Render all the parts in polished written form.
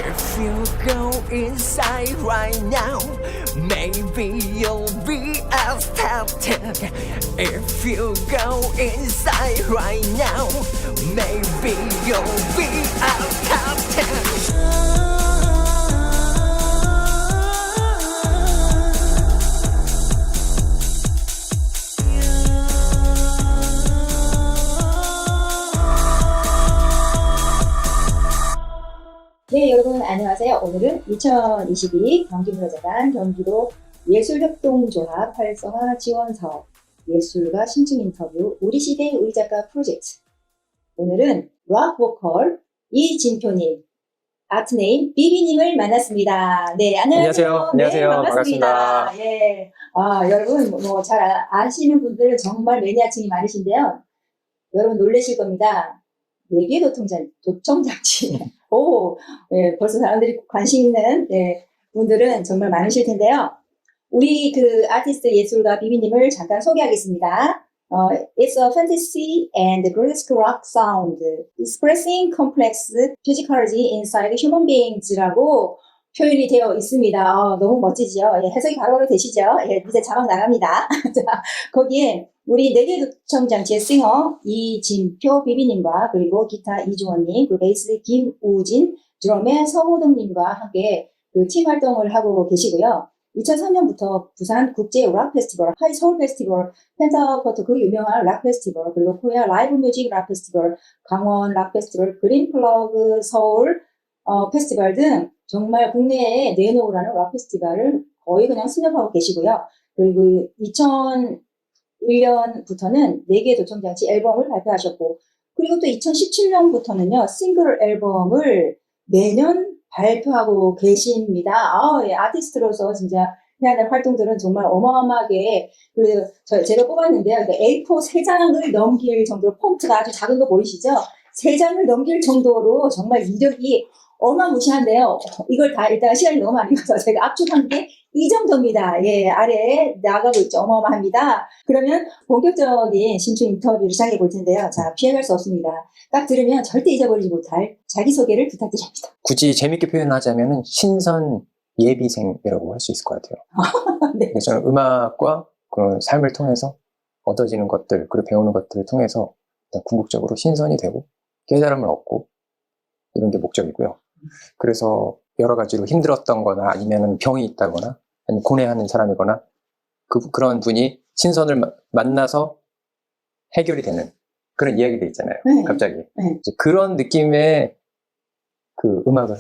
If you go inside right now, maybe you'll be accepted. If you go inside right now, maybe you'll be accepted. 네, 여러분 안녕하세요. 오늘은 2022 경기문화재단 경기도 예술협동조합 활성화 지원사업 예술가 신청 인터뷰 우리 시대 우리 작가 프로젝트. 오늘은 락 보컬 이진표님, 아트네임 비비님을 만났습니다. 네, 안녕하세요. 안녕하세요. 네, 반갑습니다. 예. 여러분 뭐 잘 아시는 분들은 정말 매니아층이 많으신데요. 여러분 놀라실 겁니다. 4개 도청장치. 예, 벌써 사람들이 관심 있는 분들은 정말 많으실 텐데요. 우리 그 아티스트 예술가 비비님을 잠깐 소개하겠습니다. It's a fantasy and grotesque rock sound expressing complex physicality inside human beings.라고 표현이 되어 있습니다. 너무 멋지죠? 예, 해석이 바로바로 되시죠? 예, 이제 자막 나갑니다. 자, 거기에 우리 4개 도청장치의 싱어 이진표 비비님과 그리고 기타 이주원님, 그리고 베이스 김우진, 드럼의 서호동님과 함께 그 팀 활동을 하고 계시고요. 2003년부터 부산 국제 락 페스티벌, 하이 서울 페스티벌, 펜타포트 그 유명한 락 페스티벌, 그리고 코리아 라이브 뮤직 락 페스티벌, 강원 락 페스티벌, 그린 플러그 서울 페스티벌 등 정말 국내에 내놓으라는 락 페스티벌을 거의 그냥 습렵하고 계시고요. 그리고 2001년부터는 4개 도청장치 앨범을 발표하셨고, 그리고 또 2017년부터는요, 싱글 앨범을 매년 발표하고 계십니다. 예, 아티스트로서 진짜 해야 될 활동들은 정말 어마어마하게, 제가 뽑았는데요. A4 3장을 넘길 정도로 폰트가 아주 작은 거 보이시죠? 3장을 넘길 정도로 정말 이력이 어마무시한데요. 이걸 다 일단 시간이 너무 많이 가서 제가 압축한 게 이 정도입니다. 예, 아래에 나가고 있죠. 어마어마합니다. 그러면 본격적인 신춘 인터뷰를 시작해 볼 텐데요. 자, 피해갈 수 없습니다. 딱 들으면 절대 잊어버리지 못할 자기소개를 부탁드립니다. 굳이 재밌게 표현하자면 신선 예비생이라고 할 수 있을 것 같아요. 네. 저는 음악과 그런 삶을 통해서 얻어지는 것들, 그리고 배우는 것들을 통해서 일단 궁극적으로 신선이 되고 깨달음을 얻고 이런 게 목적이고요. 그래서 여러 가지로 힘들었던 거나 아니면 병이 있다거나 아니면 고뇌하는 사람이거나 그런 분이 신선을 만나서 해결이 되는 그런 이야기들 있잖아요. 네. 갑자기. 네. 이제 그런 느낌의 그 음악을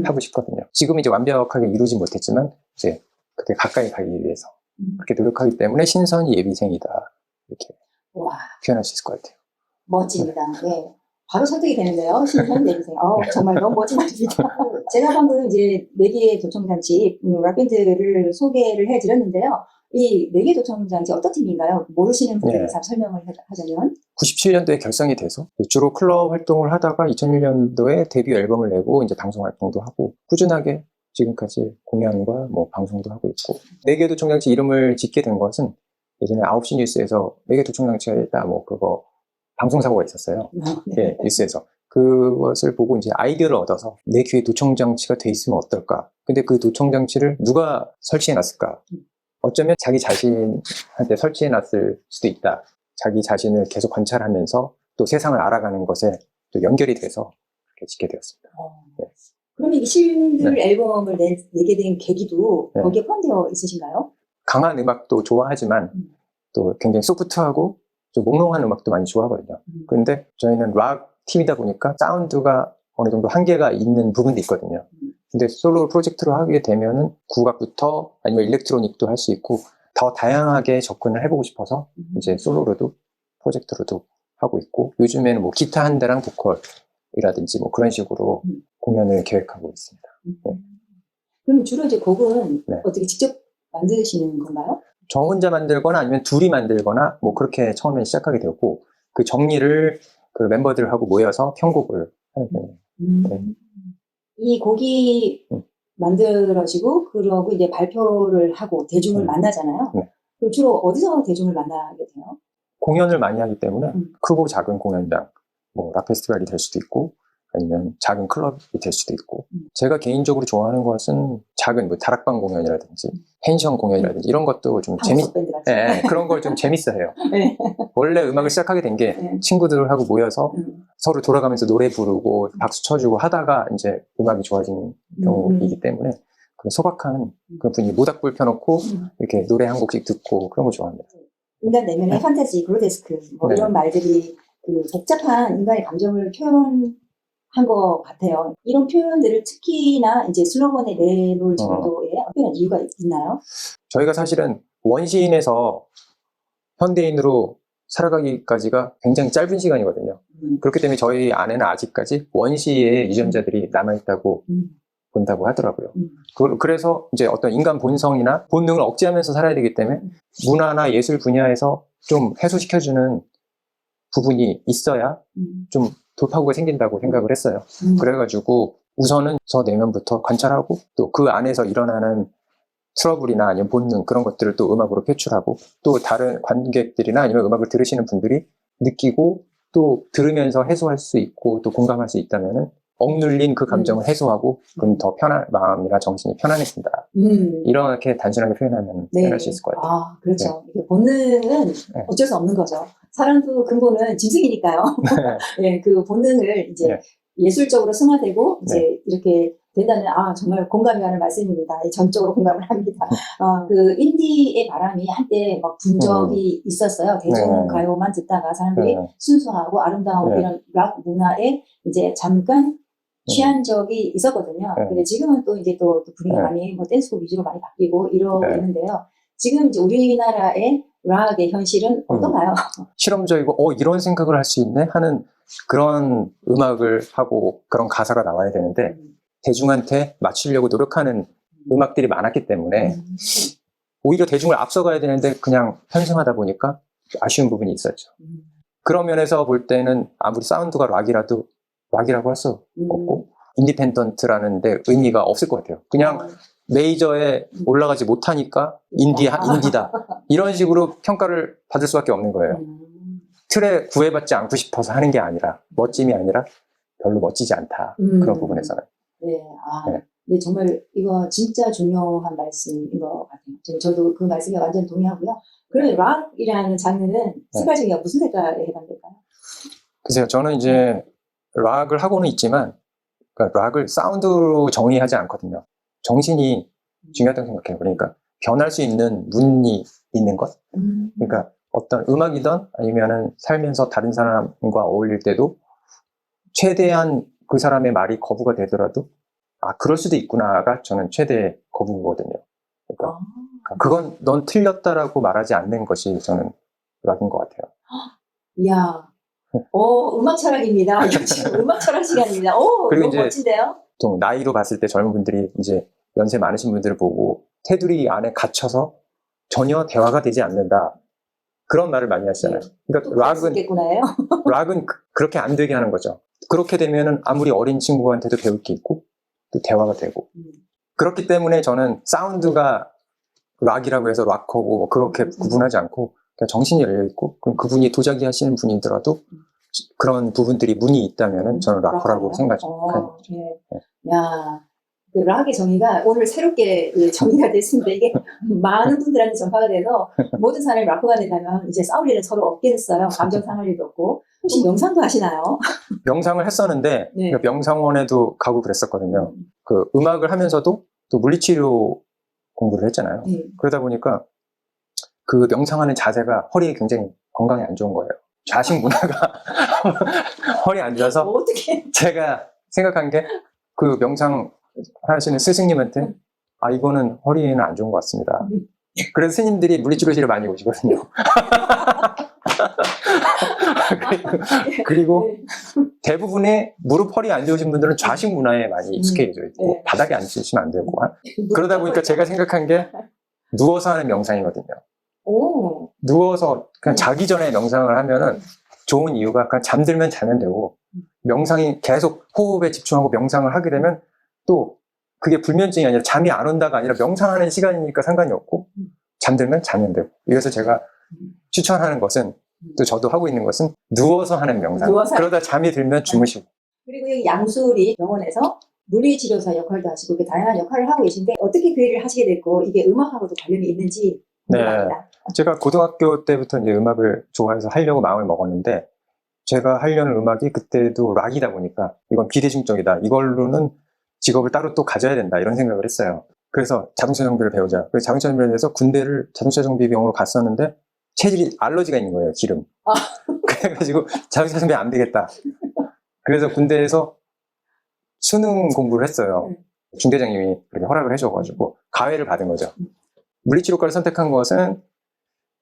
하고 싶거든요. 지금 이제 완벽하게 이루지 못했지만 이제 그때 가까이 가기 위해서 그렇게 노력하기 때문에 신선이 예비생이다. 이렇게 표현할 수 있을 것 같아요. 멋집니다. 네. 바로 설득이 되는데요. 신선 내리세요. 정말 너무 멋진 말입니다. 제가 방금 이제 4개의 도청장치, 락밴드를 소개를 해드렸는데요. 이 4개 도청장치 어떤 팀인가요? 모르시는 분들에 대해서 설명을 하자면. 97년도에 결성이 돼서 주로 클럽 활동을 하다가 2001년도에 데뷔 앨범을 내고 이제 방송 활동도 하고 꾸준하게 지금까지 공연과 뭐 방송도 하고 있고 4개 도청장치 이름을 짓게 된 것은 예전에 9시 뉴스에서 4개 도청장치가 있다 뭐 그거 방송사고가 있었어요. 네, 뉴스에서. 그것을 보고 이제 아이디어를 얻어서 내 귀에 도청장치가 돼 있으면 어떨까. 근데 그 도청장치를 누가 설치해 놨을까. 어쩌면 자기 자신한테 설치해 놨을 수도 있다. 자기 자신을 계속 관찰하면서 또 세상을 알아가는 것에 또 연결이 돼서 그렇게 짓게 되었습니다. 네. 그러면 이 싱글 앨범을 내게 된 계기도 거기에 포함되어 있으신가요? 강한 음악도 좋아하지만 또 굉장히 소프트하고 좀 몽롱한 음악도 많이 좋아하거든요. 그런데 저희는 락 팀이다 보니까 사운드가 어느 정도 한계가 있는 부분도 있거든요. 근데 솔로 프로젝트로 하게 되면은 국악부터 아니면 일렉트로닉도 할 수 있고 더 다양하게 접근을 해보고 싶어서 이제 솔로로도 프로젝트로도 하고 있고 요즘에는 뭐 기타 한 대랑 보컬이라든지 뭐 그런 식으로 공연을 계획하고 있습니다. 네. 그럼 주로 이제 곡은 어떻게 직접 만드시는 건가요? 저 혼자 만들거나 아니면 둘이 만들거나 뭐 그렇게 처음에 시작하게 되었고 그 정리를 그 멤버들하고 모여서 편곡을 하는 거예요. 이 곡이 만들어지고 그러고 이제 발표를 하고 대중을 만나잖아요. 그럼 주로 어디서 대중을 만나게 돼요? 공연을 많이 하기 때문에 크고 작은 공연장, 뭐 락 페스티벌이 될 수도 있고 아니면 작은 클럽이 될 수도 있고 제가 개인적으로 좋아하는 것은 작은 뭐 다락방 공연이라든지 펜션 공연이라든지 이런 것도 좀 방석 밴드 같은. 예, 그런 걸 좀 재밌어해요. 네. 원래 음악을 시작하게 된 게 네. 친구들하고 모여서 음. 서로 돌아가면서 노래 부르고 박수 쳐주고 하다가 이제 음악이 좋아지는 경우이기 때문에 그 소박한 그런 분위기 모닥불 펴놓고 이렇게 노래 한 곡씩 듣고 그런 거 좋아합니다. 인간 내면의 판타지, 그로데스크 뭐 네. 이런 말들이 그 복잡한 인간의 감정을 표현한 것 같아요. 이런 표현들을 특히나 이제 슬로건에 내놓을 정도의 특별한 이유가 있나요? 저희가 사실은 원시인에서 현대인으로 살아가기까지가 굉장히 짧은 시간이거든요. 그렇기 때문에 저희 안에는 아직까지 원시의 유전자들이 남아있다고 본다고 하더라고요. 그래서 이제 어떤 인간 본성이나 본능을 억제하면서 살아야 되기 때문에 문화나 예술 분야에서 좀 해소시켜주는 부분이 있어야 좀 돌파구가 생긴다고 생각을 했어요. 그래가지고 우선은 저 내면부터 관찰하고 또 그 안에서 일어나는 트러블이나 아니면 본능 그런 것들을 또 음악으로 표출하고 또 다른 관객들이나 아니면 음악을 들으시는 분들이 느끼고 또 들으면서 해소할 수 있고 또 공감할 수 있다면은 억눌린 그 감정을 해소하고 그럼 더 편한 마음이나 정신이 편안해진다. 이렇게 단순하게 표현하면 네. 표현할 수 있을 것 같아요. 아, 그렇죠. 이게 본능은 어쩔 수 없는 거죠. 사람도 근본은 짐승이니까요. 네, 그 본능을 이제 네. 예술적으로 승화되고 이제 이렇게 된다는 정말 공감이 가는 말씀입니다. 전적으로 공감을 합니다. 그 인디의 바람이 한때 막 분 적이 있었어요. 대중가요만 듣다가 사람들이 순수하고 아름다운 이런 락 문화에 이제 잠깐 취한 적이 있었거든요. 근데 지금은 또 이제 또 분위기가 많이 뭐 댄스곡 위주로 많이 바뀌고 이러고 있는데요. 지금 이제 우리나라의 락의 현실은 어떤가요? 실험적이고 이런 생각을 할 수 있네 하는 그런 음악을 하고 그런 가사가 나와야 되는데 대중한테 맞추려고 노력하는 음악들이 많았기 때문에 오히려 대중을 앞서가야 되는데 그냥 편승하다 보니까 아쉬운 부분이 있었죠. 그런 면에서 볼 때는 아무리 사운드가 락이라도 락이라고 할 수 없고 인디펜던트라는 데 의미가 없을 것 같아요. 그냥 메이저에 올라가지 못하니까 인디다 이런 식으로 평가를 받을 수밖에 없는 거예요. 틀에 구애받지 않고 싶어서 하는 게 아니라 멋짐이 아니라 별로 멋지지 않다. 그런 부분에서는. 네, 네, 정말 이거 진짜 중요한 말씀인 것 같아요. 저도 그 말씀에 완전 동의하고요. 그러면 락이라는 장르는 색깔 중에 무슨 색깔에 해당될까요? 글쎄요, 저는 이제 락을 하고는 있지만 그러니까 락을 사운드로 정의하지 않거든요. 정신이 중요하다고 생각해요. 그러니까 변할 수 있는 문이 있는 것. 그러니까 어떤 음악이든 아니면은 살면서 다른 사람과 어울릴 때도 최대한 그 사람의 말이 거부가 되더라도 그럴 수도 있구나가 저는 최대 거부거든요. 그러니까 그건 넌 틀렸다라고 말하지 않는 것이 저는 락인 것 같아요. 이야, 음악 철학입니다. 지금 음악 철학 시간입니다. 그리고 너무 이제 멋진데요? 좀 나이로 봤을 때 젊은 분들이 이제 연세 많으신 분들을 보고 테두리 안에 갇혀서 전혀 대화가 되지 않는다. 그런 말을 많이 하시잖아요. 그러니까 락은 그렇게 안 되게 하는 거죠. 그렇게 되면은 아무리 어린 친구한테도 배울 게 있고 또 대화가 되고 그렇기 때문에 저는 사운드가 락이라고 해서 락하고 뭐 그렇게 구분하지 않고 그냥 정신이 열려있고 그럼 그분이 도자기 하시는 분이더라도 그런 부분들이 문이 있다면은 저는 락커라고 생각해요. 야, 그 락의 정의가 오늘 새롭게 정의가 됐습니다. 이게 많은 분들한테 전파가 돼서 모든 사람이 락커가 되려면 이제 싸울 일은 서로 없게 됐어요. 감정 상할 일도 없고. 혹시 명상도 하시나요? 명상을 했었는데 그러니까 명상원에도 가고 그랬었거든요. 그 음악을 하면서도 또 물리치료 공부를 했잖아요. 그러다 보니까 그 명상하는 자세가 허리에 굉장히 건강에 안 좋은 거예요. 좌식 문화가 허리에 안 좋아서 어떻게? 제가 생각한 게 그 명상 하시는 스승님한테 이거는 허리에는 안 좋은 것 같습니다. 그래서 스님들이 물리치료실에 많이 오시거든요. 그리고 대부분의 무릎 허리 안 좋으신 분들은 좌식 문화에 많이 익숙해져 있고 바닥에 앉으시면 안 되고 그러다 보니까 제가 생각한 게 누워서 하는 명상이거든요. 누워서 그냥 자기 전에 명상을 하면은 좋은 이유가 그냥 잠들면 자면 되고 명상이 계속 호흡에 집중하고 명상을 하게 되면 또 그게 불면증이 아니라 잠이 안 온다가 아니라 명상하는 시간이니까 상관이 없고 잠들면 자면 되고 그래서 제가 추천하는 것은 또 저도 하고 있는 것은 누워서 하는 명상. 그러다 잠이 들면 주무시고 그리고 여기 양수리 병원에서 물리치료사 역할도 하시고 이렇게 다양한 역할을 하고 계신데 어떻게 그 일을 하시게 됐고 이게 음악하고도 관련이 있는지 궁금합니다. 제가 고등학교 때부터 이제 음악을 좋아해서 하려고 마음을 먹었는데 제가 하려는 음악이 그때도 락이다 보니까 이건 비대중적이다. 이걸로는 직업을 따로 또 가져야 된다. 이런 생각을 했어요. 그래서 자동차 정비를 배우자. 그래서 자동차 정비를 위해서 군대를 자동차 정비병으로 갔었는데 체질이 알러지가 있는 거예요. 기름. 그래가지고 자동차 정비 안 되겠다. 그래서 군대에서 수능 공부를 했어요. 중대장님이 그렇게 허락을 해줘가지고 가회를 받은 거죠. 물리치료과를 선택한 것은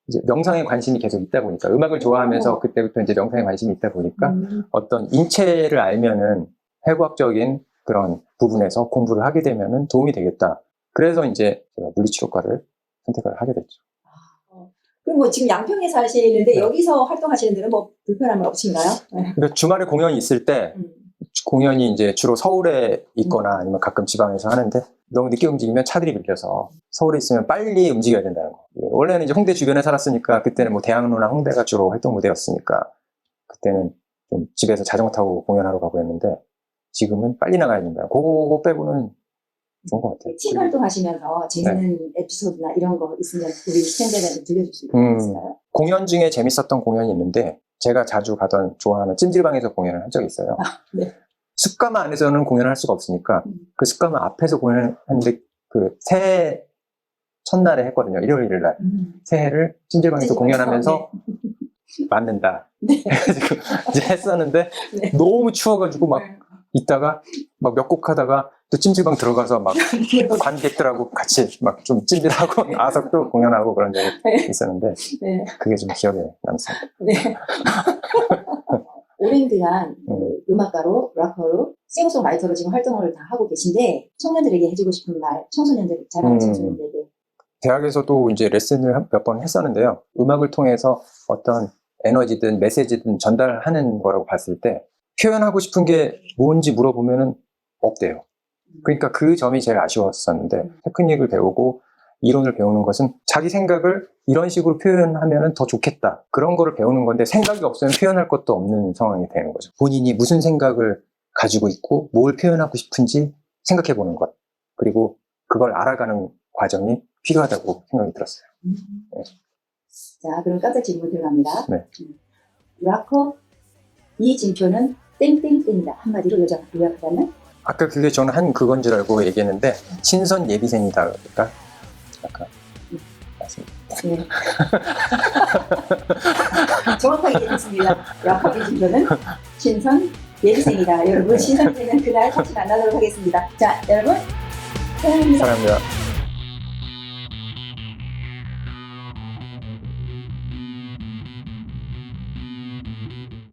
이제 명상에 관심이 계속 있다 보니까 음악을 좋아하면서 그때부터 이제 명상에 관심이 있다 보니까 어떤 인체를 알면은 해부학적인 그런 부분에서 공부를 하게 되면은 도움이 되겠다. 그래서 이제 제가 물리치료과를 선택을 하게 됐죠. 그럼 뭐 지금 양평에 사시는데 여기서 활동하시는 데는 뭐 불편함은 없으신가요? 그러니까 주말에 공연이 있을 때 공연이 이제 주로 서울에 있거나 아니면 가끔 지방에서 하는데 너무 늦게 움직이면 차들이 밀려서 서울에 있으면 빨리 움직여야 된다는 거. 원래는 이제 홍대 주변에 살았으니까 그때는 뭐 대학로나 홍대가 주로 활동 무대였으니까 그때는 좀 집에서 자전거 타고 공연하러 가고 했는데 지금은 빨리 나가야 된다. 그거 빼고는 좋은 것 같아요. 팀 활동하시면서 재밌는 에피소드나 이런 거 있으면 우리 스탠드들한테 들려줄 수 있을까요? 공연 중에 재밌었던 공연이 있는데 제가 자주 가던 좋아하는 찜질방에서 공연을 한 적이 있어요. 네. 습가마 안에서는 공연을 할 수가 없으니까 그 습가마 앞에서 공연을 했는데 그 새해 첫날에 했거든요. 일요일 날. 새해를 찜질방에서 공연하면서 맞는다. 네. 그래가지고 이제 했었는데 네. 너무 추워가지고 막 있다가 막 몇 곡 하다가 또 찜질방 들어가서 막 관객들하고 같이 막 좀 찜질하고 나서 또 공연하고 그런 적이 있었는데 네. 그게 좀 기억에 남습니다. 네. 오랜 기간 음악가로, 래퍼로, 싱어송라이터로 지금 활동을 다 하고 계신데 청년들에게 해주고 싶은 말, 청소년들, 자라는 청소년들에게. 대학에서도 이제 레슨을 몇 번 했었는데요. 음악을 통해서 어떤 에너지든 메시지든 전달하는 거라고 봤을 때 표현하고 싶은 게 뭔지 물어보면은 없대요. 그러니까 그 점이 제일 아쉬웠었는데 테크닉을 배우고 이론을 배우는 것은 자기 생각을 이런 식으로 표현하면 더 좋겠다. 그런 거를 배우는 건데 생각이 없으면 표현할 것도 없는 상황이 되는 거죠. 본인이 무슨 생각을 가지고 있고 뭘 표현하고 싶은지 생각해 보는 것. 그리고 그걸 알아가는 과정이 필요하다고 생각이 들었어요. 네. 자, 그럼 깜짝 질문 들어갑니다. 네. 락커 이진표는 땡땡땡이다. 한마디로 요약하자면? 아까 그게 저는 한 그건 줄 알고 얘기했는데 신선 예비생이다. 그러니까 아까 맞습니다. 네. 정확하게 얘기했습니다. 락커 이진표는 신선 예비생이다. 여러분 신선되는 그날 다시 만나도록 하겠습니다. 자, 여러분 사랑합니다. 사랑합니다.